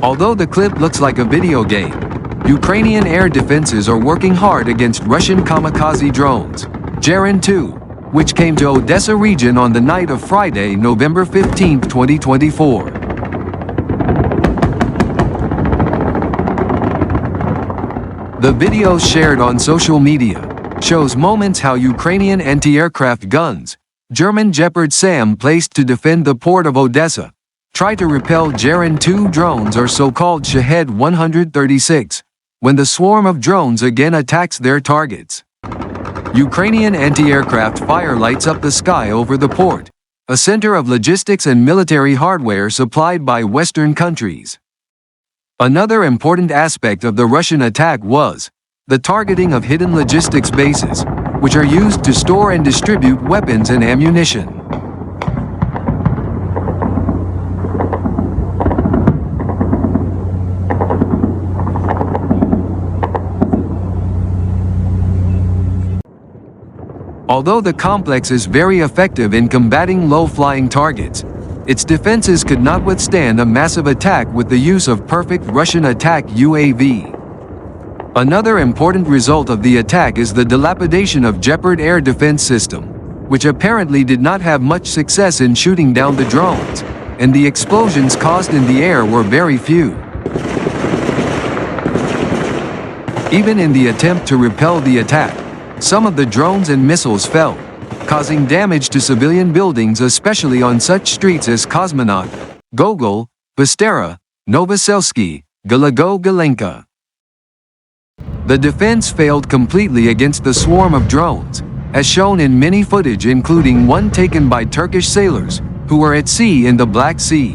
Although the clip looks like a video game, Ukrainian air defenses are working hard against Russian kamikaze drones, Geran-2, which came to Odessa region on the night of Friday, November 15, 2024. The video shared on social media shows moments how Ukrainian anti-aircraft guns, German Gepard SAM placed to defend the port of Odessa, try to repel Geran-2 drones or so-called Shahed 136, when the swarm of drones again attacks their targets. Ukrainian anti-aircraft fire lights up the sky over the port, a center of logistics and military hardware supplied by Western countries. Another important aspect of the Russian attack was the targeting of hidden logistics bases, which are used to store and distribute weapons and ammunition. Although the complex is very effective in combating low-flying targets, its defenses could not withstand a massive attack with the use of perfect Russian attack UAV. Another important result of the attack is the dilapidation of Gepard air defense system, which apparently did not have much success in shooting down the drones, and the explosions caused in the air were very few. Even in the attempt to repel the attack, some of the drones and missiles fell, causing damage to civilian buildings, especially on such streets as Kosmonaut, Gogol, Pastera, Novoselsky, Gulogo-Gulenka. The defense failed completely against the swarm of drones, as shown in many footage, including one taken by Turkish sailors who were at sea in the Black Sea.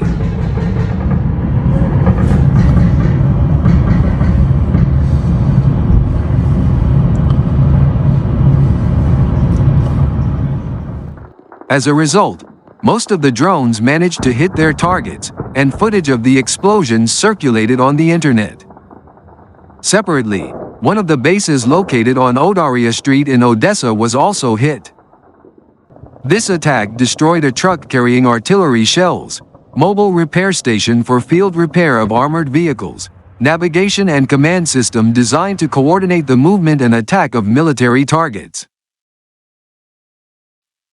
As a result, most of the drones managed to hit their targets, and footage of the explosions circulated on the internet. Separately, one of the bases located on Odaria Street in Odessa was also hit. This attack destroyed a truck carrying artillery shells, mobile repair station for field repair of armored vehicles, navigation and command system designed to coordinate the movement and attack of military targets.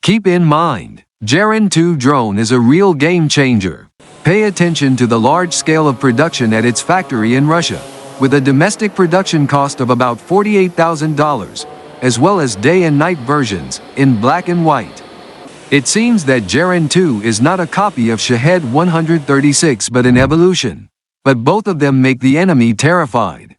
Keep in mind, Geran-2 drone is a real game changer. Pay attention to the large scale of production at its factory in Russia, with a domestic production cost of about $48,000, as well as day and night versions, in black and white. It seems that Geran-2 is not a copy of Shahed 136 but an evolution, but both of them make the enemy terrified.